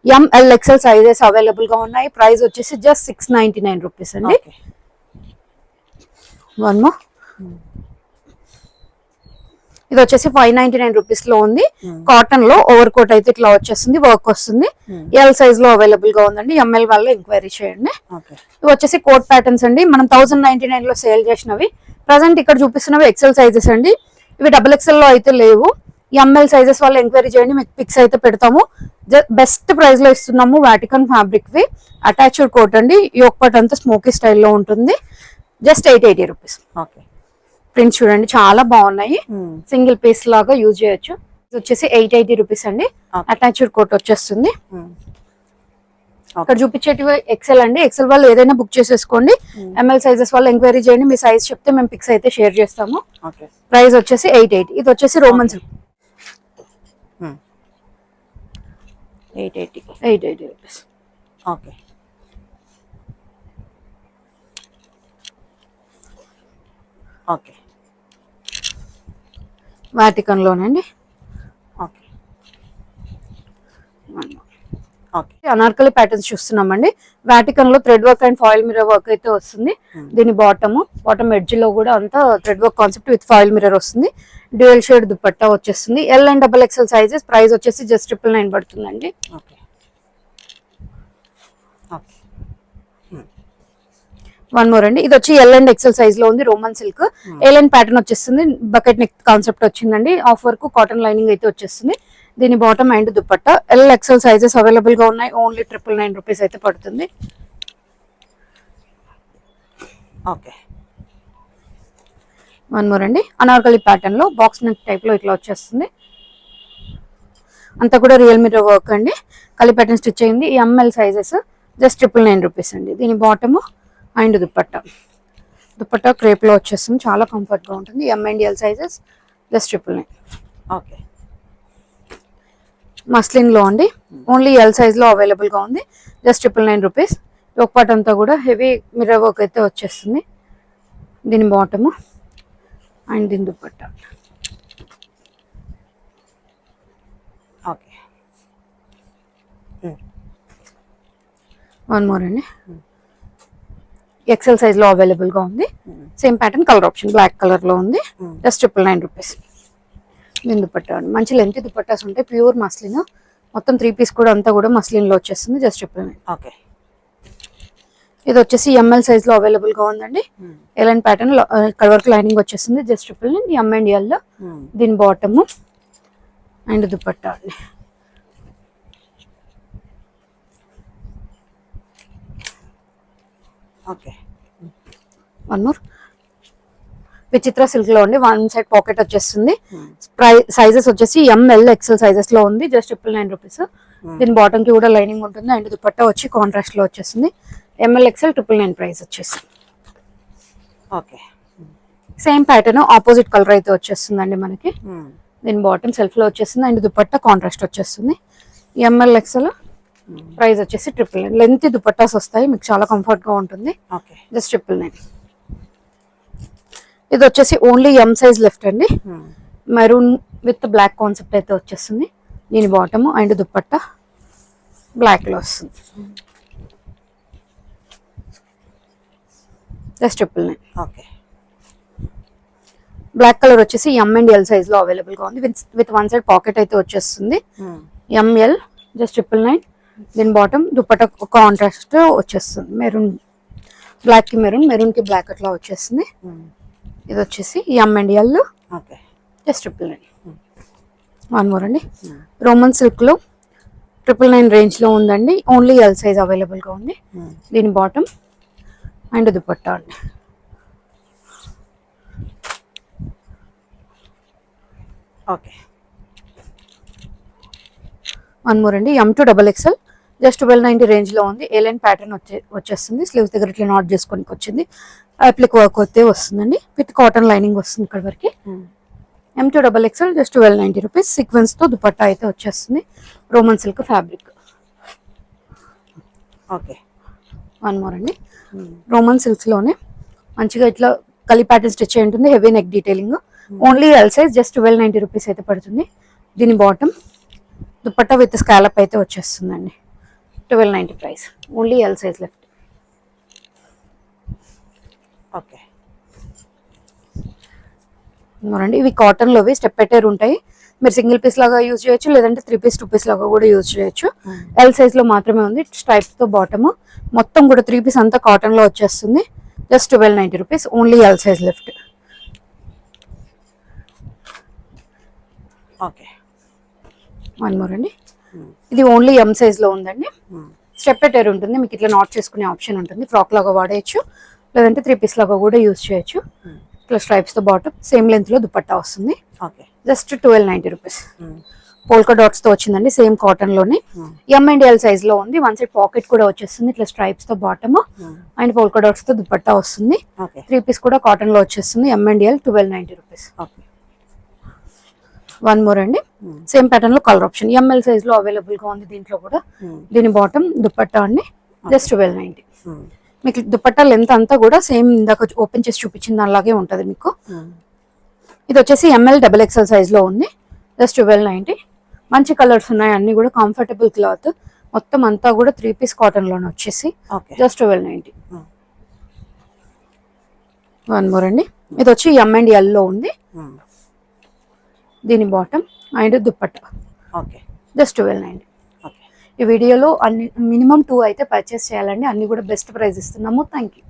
ఎంఎల్ ఎక్సెల్ సైజెస్ అవైలబుల్ గా ఉన్నాయి. ప్రైస్ వచ్చేసి జస్ట్ 699 రూపీస్ అండి. One more. ఇది వచ్చేసి 599 రూపీస్ లో ఉంది. కాటన్ లో ఓవర్ కోట్ అయితే ఇట్లా వచ్చేస్తుంది, వర్క్ వస్తుంది. ఎల్ సైజ్ లో అవైలబుల్ గా ఉందండి. ఎంఎల్ వాళ్ళు ఎంక్వైరీ చేయండి. ఇవి వచ్చేసి కోట్ ప్యాటర్న్స్ అండి. మనం 1099 లో సేల్ చేసినవి. ప్రజెంట్ ఇక్కడ చూపిస్తున్నవి ఎక్సెల్ సైజెస్ అండి. ఇవి డబుల్ ఎక్సెల్ లో అయితే లేవు. ఎంఎల్ సైజెస్ వాళ్ళు ఎంక్వైరీ చేయండి, మీకు పిక్స్ అయితే పెడతాము. బెస్ట్ ప్రైస్ లో ఇస్తున్నాము. వాటికన్ ఫ్యాబ్రిక్ వి అటాచ్డ్ కోట్ అండి. యోక్ పార్ట్ అంతా స్మోకీ స్టైల్లో ఉంటుంది. Just 880 rupees. ఓకే. ప్రింట్స్ చూడండి చాలా బాగున్నాయి. సింగిల్ పీస్ లాగా యూజ్ చేయొచ్చు. ఇది వచ్చేసి 880 రూపీస్ అండి. అటాచ్డ్ కోట్ వచ్చేస్తుంది. ఇక్కడ చూపించేటివి ఎక్సెల్ అండి. ఎక్సెల్ వాళ్ళు ఏదైనా బుక్ చేసేసుకోండి. ఎంఎల్ సైజెస్ వాళ్ళు ఎంక్వైరీ చేయండి. మీ సైజ్ చెప్తే మేము పిక్స్ అయితే షేర్ చేస్తాము. ప్రైస్ వచ్చేసి 880. ఇది వచ్చేసి Roman silk. 880 rupees. Okay. Okay. Vatican లోనండి. ఓకే. ఓకే. అనార్కలి ప్యాటర్న్స్ చూస్తున్నామండి. వాటికన్ లో thread work and foil mirror work అయితే వస్తుంది. దీని బాటమ్ ఎడ్జ్ లో కూడా అంతా thread work concept with foil mirror వస్తుంది. డ్యూయల్ షేడ్ దుపట్టా వచ్చేస్తుంది. L and double XL sizes. Price వచ్చేసి జస్ట్ 999 పడుతుందండి. వన్ మోర్ అండి. ఇది వచ్చి ఎల్ అండ్ ఎక్సెల్ సైజ్ లో ఉంది. Roman silk L and pattern వచ్చేస్తుంది. బకెట్ నెక్ కాన్సెప్ట్ వచ్చిందండి. ఆఫ్ వర్క్ కాటన్ లైనింగ్ అయితే వచ్చేస్తుంది. దీని bottom and dupatta. L XL sizes available గా ఉన్నాయి. ఓన్లీ 999 రూపీస్ అయితే పడుతుంది. ఓకే. వన్ మోర్ అండి. అనార్కలి ప్యాటర్న్ లో బాక్స్ నెక్ టైప్ లో ఇట్లా వచ్చేస్తుంది. అంతా కూడా రియల్ మిర్రర్ వర్క్ అండి. కలి ప్యాటర్న్ స్టిచ్ అయింది. ఈ ఎంఎల్ సైజెస్ జస్ట్ 999 రూపీస్ అండి. దీని బాటమ్ అండ్ దుపట్టా క్రేప్ లో వచ్చేస్తుంది. చాలా కంఫర్ట్ గా ఉంటుంది. ఎం and L sizes just 999. Okay. Muslin లో అండి. ఓన్లీ ఎల్ సైజ్ లో అవైలబుల్ గా ఉంది. Just 999 rupees. ఒక పార్ట్ అంతా కూడా హెవీ మిర్రర్ వర్క్ అయితే వచ్చేస్తుంది. దీని బాటమ్ అండ్ దీని దుపట్టా. ఓకే. వన్ మోర్ అండి. ఎక్సెల్ సైజ్ లో అవైలబుల్ గా ఉంది. Same pattern colour option black colour లో ఉంది. Just 999 rupees. దీని దుపట్టా మంచి లెంత్ దుపట్టాస్ ఉంటాయి. Pure muslin. మొత్తం 3 పీస్ కూడా అంతా కూడా మస్లిన్ లో వచ్చేస్తుంది. జస్ట్ 999. ఓకే. ఇది వచ్చేసి ఎంఎల్ సైజ్ లో అవైలబుల్ గా ఉందండి. L and pattern colour work lining వచ్చేస్తుంది. జస్ట్ 999. M and L. దీని బాటమ్ అండ్ దుపట్టా అండి. ఓకే. One more. విచిత్ర సిల్క్ లో ఉంది, వన్ సైడ్ పాకెట్ వచ్చేస్తుంది. సైజెస్ వచ్చేసి ఎంఎల్ ఎక్సెల్ సైజెస్ లో ఉంది, జస్ట్ 999 రూపీస్. దీని బాటమ్ కి కూడా లైనింగ్ ఉంటుంది అండ్ దుపట్టా వచ్చి కాంట్రాస్ట్ లో వచ్చేస్తుంది. ఎంఎల్ ఎక్సెల్ 999 ప్రైస్ వచ్చేసి. Okay. Same pattern opposite colour అయితే వచ్చేస్తుందండి మనకి. దీని బాటమ్ సెల్ఫ్ లో వచ్చేస్తుంది అండ్ దుపట్టా కాంట్రాస్ట్ వచ్చేస్తుంది. ఎంఎల్ ఎక్సెల్ ప్రైస్ వచ్చేసి 999. లెంత్ దుపట్టాస్ వస్తాయి, మీకు చాలా కంఫర్ట్ గా ఉంటుంది. ఓకే. జస్ట్ 999. ఇది వచ్చేసి ఓన్లీ ఎం సైజ్ లెఫ్ట్ అండి. మెరూన్ విత్ బ్లాక్ కాన్సెప్ట్ అయితే వచ్చేస్తుంది. దీని బాటమ్ అండ్ దుపట్టా బ్లాక్ లో వస్తుంది. జస్ట్ 999. ఓకే. బ్లాక్ కలర్ వచ్చేసి ఎం అండ్ ఎల్ సైజ్ లో అవైలబుల్ గా ఉంది. విత్ వన్ సైడ్ పాకెట్ అయితే వచ్చేస్తుంది. ML just 999. దీని బాటమ్ దుపట్టా కాంట్రాస్ట్ వచ్చేస్తుంది. మెరూన్ బ్లాక్ కి మెరూన్ కి బ్లాక్ అట్లా వచ్చేస్తుంది. ఇది వచ్చేసి ఎం and L. Okay. Just 999. One more అండి. రోమన్ సిల్క్ లో 999 రేంజ్ లో ఉందండి. ఓన్లీ ఎల్ సైజ్ అవైలబుల్ గా ఉంది. దీని బాటమ్ అండ్ దుపట్టా అండి. ఓకే. వన్ మోర్ అండి. M2XXL జస్ట్ 1290 రేంజ్ లో ఉంది. ఏ లైన్ ప్యాటర్న్ వచ్చేస్తుంది. స్లీవ్స్ దగ్గర ఇట్లా నాట్ చేసుకోనికి వచ్చింది. అప్లిక్ వర్క్ అయితే వస్తుందండి. విత్ కాటన్ లైనింగ్ వస్తుంది ఇక్కడ వరకు. M2XXL just 1290 rupees. సీక్వెన్స్ తో దుపట్టా అయితే వచ్చేస్తుంది. Roman silk fabric. Okay. One more అండి. రోమన్ సిల్క్స్ లోనే మంచిగా ఇట్లా కలి ప్యాటర్న్ స్టిచ్ అయి ఉంటుంది. Heavy neck detailing. Only L size just 1290 rupees అయితే పడుతుంది. దీని బాటమ్ దుపట్టా విత్ స్కాలప్ అయితే వచ్చేస్తుందండి. 1290 price. Only L size left. Okay. అవునండి. ఇవి కాటన్ లోవి స్టెప్ పెట్టేర్ ఉంటాయి. మీరు సింగిల్ పీస్ లాగా యూజ్ చేయొచ్చు, లేదంటే 3 పీస్ 2 పీస్ లాగా కూడా యూజ్ చేయొచ్చు. ఎల్ సైజ్ లో మాత్రమే ఉంది. స్ట్రైప్స్ తో బాటమ్ మొత్తం కూడా 3 పీస్ అంతా కాటన్ లో వచ్చేస్తుంది. Just 1290 rupees. Only L size left. Okay. One more అండి. ఇది ఓన్లీ ఎం సైజ్ లో ఉందండి. స్టెప్ పెట్టేర్ ఉంటుంది, మీకు ఇట్లా నాట్ చేసుకునే ఆప్షన్ ఉంటుంది. ఫ్రాక్ లాగా వాడేయచ్చు, లేదంటే 3 పీస్ లాగా కూడా యూజ్ చేయొచ్చు. ఇట్లా స్ట్రైప్స్ తో బాటమ్ సేమ్ లెంత్ లో దుపట్టా వస్తుంది. Okay. Just 1290 rupees. Polka dots తో వచ్చిందండి. సేమ్ కాటన్ లోనే ఎం అండ్ ఎల్ సైజ్ లో ఉంది. వన్ సైడ్ పాకెట్ కూడా వచ్చేస్తుంది. ఇట్లా స్ట్రైప్స్ తో బాటమ్ అండ్ పోల్కా డాట్స్ తో దుపట్టా వస్తుంది. ఓకే. 3 పీస్ కూడా కాటన్ లో వచ్చేస్తుంది. ఎం and L 1290 rupees. Okay. One more అండి. సేమ్ ప్యాటర్న్ లో కలర్ ఆప్షన్ ఎంఎల్ సైజ్ లో అవైలబుల్ గా ఉంది. దీంట్లో కూడా దీని బాటమ్ దుపట్టా అండి. జస్ట్ 1290. మీకు దుపట్టా లెంత్ అంతా కూడా సేమ్ ఇందాక ఓపెన్ చేసి చూపించిన దానిలాగే ఉంటుంది మీకు. ఇది వచ్చేసి ML XXL సైజ్ లో ఉంది. జస్ట్ 1290. మంచి కలర్స్ ఉన్నాయి, అన్ని కూడా కంఫర్టబుల్ క్లాత్. మొత్తం అంతా కూడా 3 పీస్ కాటన్ లోనే వచ్చేసి జస్ట్ 1290. వన్ మోర్ అండి. ఇది వచ్చి ఎం అండ్ ఎల్ లో ఉంది. దీని bottom and dupatta. Okay. Just 1290. Okay. ఈ వీడియోలో అన్ని మినిమం 2 అయితే పర్చేస్ చేయాలండి. అన్ని కూడా బెస్ట్ ప్రైస్ ఇస్తున్నాము. Thank you.